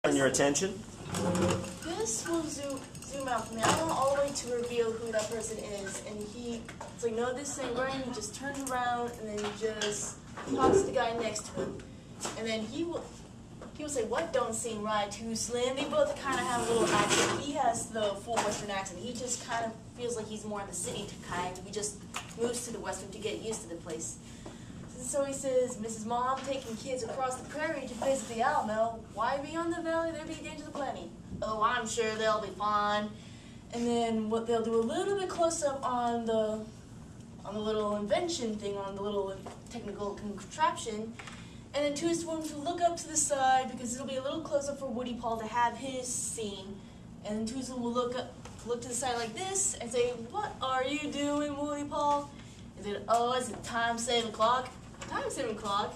On your attention? This will zoom out from the album all the way to reveal who that person is. And it's like, no, this ain't right. He just turns around and then he just talks to the guy next to him. And then he will say, what don't seem right to Slim? They both kind of have a little accent. He has the full Western accent. He just kind of feels like he's more in the city kind. He just moves to the Western to get used to the place. So he says, Mrs. Mom taking kids across the prairie to visit the Alamo. Why beyond the valley? There be dangers aplenty. Oh, I'm sure they'll be fine. And then what they'll do a little bit close up on the little invention thing, on the little technical contraption. And then Twist will look up to the side because it'll be a little close up for Woody Paul to have his scene. And then Twist will look to the side like this and say, what are you doing, Woody Paul? And say, oh, it's a time-saving clock. Time-saving clock.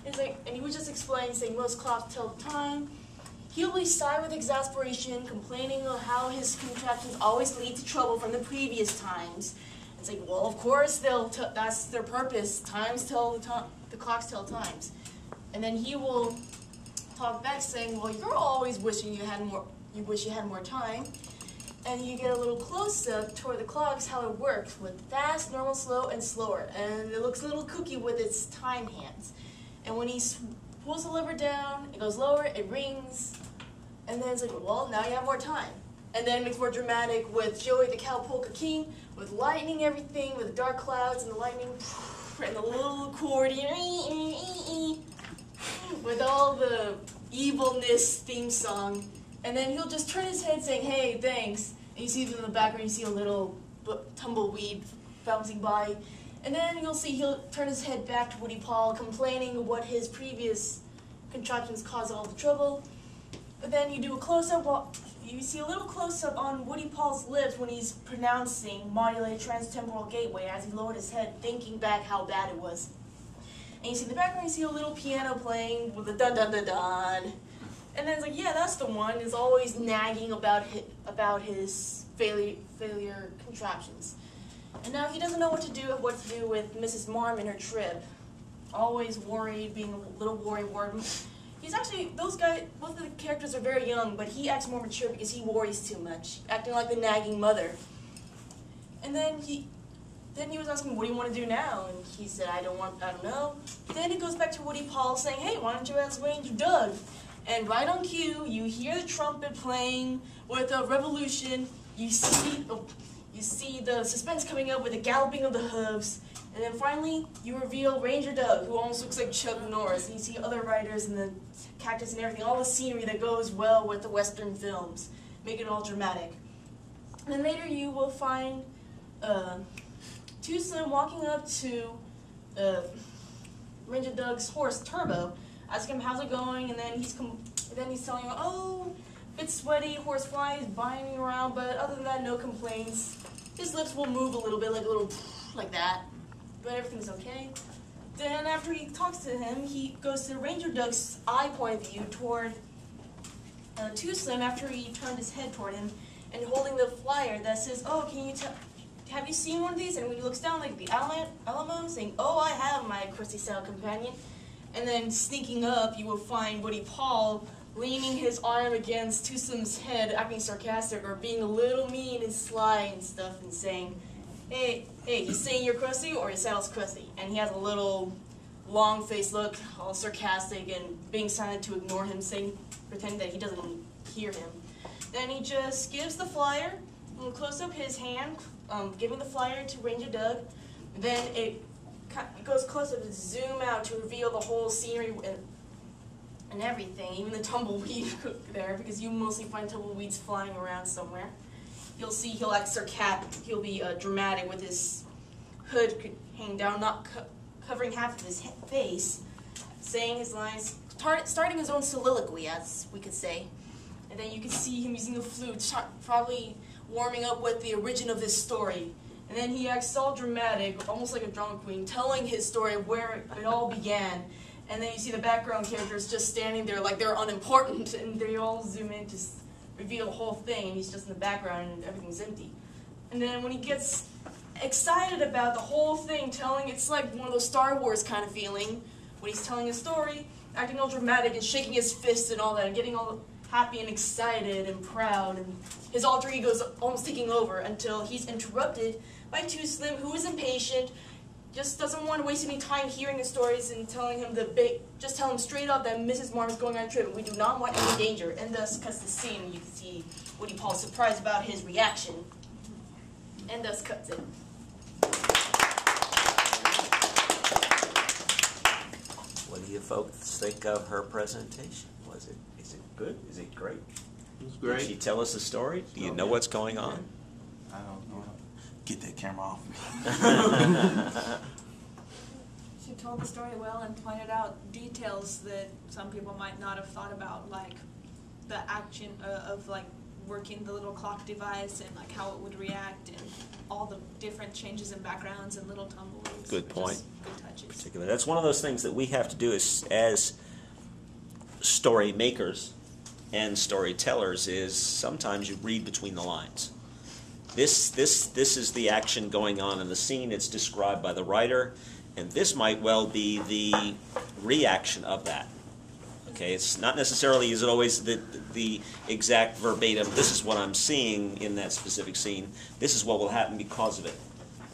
And he would just explain, saying most clocks tell the time. He'll be sighed with exasperation, complaining of how his contraptions always lead to trouble from the previous times. It's like, well, of course, that's their purpose. The clocks tell times. And then he will talk back saying, well, you're always wishing you wish you had more time. And you get a little close-up toward the clocks, how it works with fast, normal, slow, and slower. And it looks a little kooky with its time hands. And when he pulls the lever down, it goes lower, it rings, and then it's like, well, now you have more time. And then it makes more dramatic with Joey the Cowpolka King, with lightning everything, with dark clouds and the lightning, and the little accordion, with all the evilness theme song. And then he'll just turn his head saying, hey, thanks. And you see in the background, you see a little tumbleweed bouncing by. And then you'll see he'll turn his head back to Woody Paul, complaining what his previous contraptions caused all the trouble. But then you do a close-up, you see a little close-up on Woody Paul's lips when he's pronouncing modulated transtemporal gateway as he lowered his head, thinking back how bad it was. And you see in the background, you see a little piano playing with a dun-dun-dun-dun. And then it's like, yeah, that's the one, is always nagging about his failure contraptions. And now he doesn't know what to do with Mrs. Marm and her trip. Always worried, being a little worried. He's actually, both of the characters are very young, but he acts more mature because he worries too much, acting like the nagging mother. And then he was asking, what do you want to do now? And he said, I don't know. Then it goes back to Woody Paul saying, hey, why don't you ask Ranger Doug? And right on cue, you hear the trumpet playing with a revolution. You see the suspense coming up with the galloping of the hooves. And then finally, you reveal Ranger Doug, who almost looks like Chuck Norris. And you see other writers and the cactus and everything, all the scenery that goes well with the Western films, make it all dramatic. And then later you will find Twosome walking up to Ranger Doug's horse, Turbo, asking him how's it going, and then he's telling him, oh, a bit sweaty, horse flies, binding around, but other than that, no complaints. His lips will move a little bit, like that, but everything's okay. Then after he talks to him, he goes to Ranger Doug's eye point of view toward Twosome after he turned his head toward him, and holding the flyer that says, oh, have you seen one of these? And when he looks down like the Alamo, saying, oh, I have my crusty saddle companion. And then sneaking up, you will find Woody Paul leaning his arm against Twosome's head, acting sarcastic or being a little mean and sly and stuff, and saying, hey, he's saying you're crusty or your saddle's crusty. And he has a little long-faced look, all sarcastic and being silent to ignore him, pretending that he doesn't hear him. Then he just gives the flyer, and close up his hand, giving the flyer to Ranger Doug. Then it goes close up to zoom out to reveal the whole scenery and everything, even the tumbleweed there, because you mostly find tumbleweeds flying around somewhere. You'll see he'll act sarcastic, he'll be dramatic with his hood hanging down, not covering half of his face, saying his lines, starting his own soliloquy, as we could say. And then you can see him using the flute, probably warming up with the origin of this story. And then he acts all dramatic, almost like a drama queen, telling his story, where it all began. And then you see the background characters just standing there like they're unimportant, and they all zoom in to reveal the whole thing, and he's just in the background and everything's empty. And then when he gets excited about the whole thing, it's like one of those Star Wars kind of feeling, when he's telling a story, acting all dramatic and shaking his fist and all that, and getting all happy and excited and proud, and his alter ego is almost taking over until he's interrupted by Too Slim, who is impatient, just doesn't want to waste any time hearing the stories and telling him just tell him straight up that Mrs. Marm is going on a trip and we do not want any danger. And thus cuts the scene, and you can see Woody Paul's surprised about his reaction. And thus cuts it. What do you folks think of her presentation? Is it good? Is it great? It was great. Did she tell us a story? Do you know what's going on? I don't know. Get that camera off me. She told the story well and pointed out details that some people might not have thought about, like the action of like working the little clock device and like how it would react and all the different changes in backgrounds and little tumbleweeds. Good point. Good touches. Particular. That's one of those things that we have to do as story makers and storytellers is sometimes you read between the lines. This is the action going on in the scene. It's described by the writer, and this might well be the reaction of that. Okay, it's not necessarily, is it always the exact verbatim, this is what I'm seeing in that specific scene, this is what will happen because of it.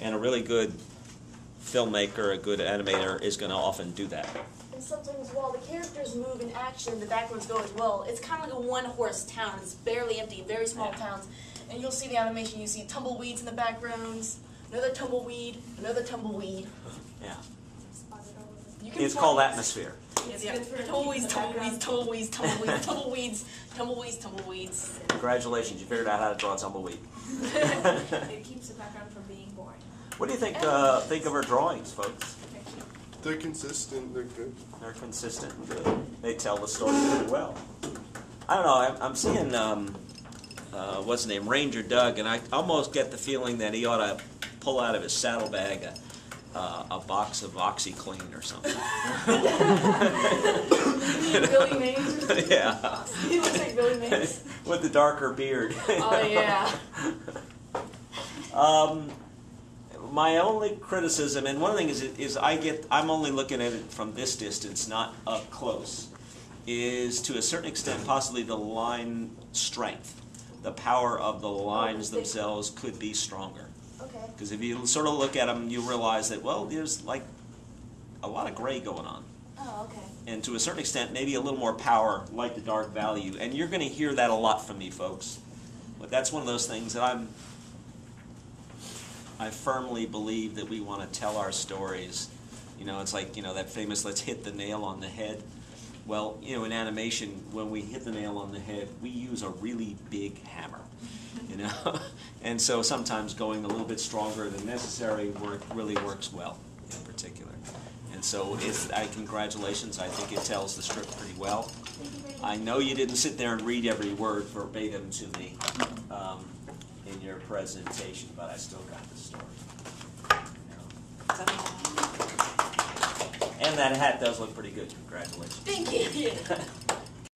And a really good filmmaker, a good animator is going to often do that. And sometimes while the characters move in action, the backgrounds go as well. It's kind of like a one-horse town. It's barely empty, very small towns. And you'll see the animation, you see tumbleweeds in the backgrounds, another tumbleweed, another tumbleweed. Yeah. You can It's called atmosphere. It's good for tumbleweeds, tumbleweeds, tumbleweeds, tumbleweeds, tumbleweeds, tumbleweeds, tumbleweeds. Congratulations, you figured out how to draw a tumbleweed. It keeps the background from being boring. What do you think of her drawings, folks? They're consistent, they're good. They're consistent and good. They tell the story pretty well. I don't know, I'm seeing, what's his name, Ranger Doug, and I almost get the feeling that he ought to pull out of his saddlebag a box of OxyClean or something. Billy Mays or something? Yeah. He looks like Billy Mays. With the darker beard. Oh, yeah. My only criticism, and one thing is I'm only looking at it from this distance, not up close, is to a certain extent possibly the line strength. The power of the lines themselves could be stronger. Okay. Because if you sort of look at them, you realize that, well, there's like a lot of gray going on. Oh, okay. And to a certain extent, maybe a little more power, like the dark value. And you're going to hear that a lot from me, folks. But that's one of those things that I firmly believe that we want to tell our stories. You know, it's like, you know, that famous let's hit the nail on the head. Well, you know, in animation, when we hit the nail on the head, we use a really big hammer, you know? And so sometimes going a little bit stronger than necessary really works well in particular. And so congratulations, I think it tells the script pretty well. I know you didn't sit there and read every word verbatim to me in your presentation, but I still got the story. You know? And that hat does look pretty good. Congratulations. Thank you.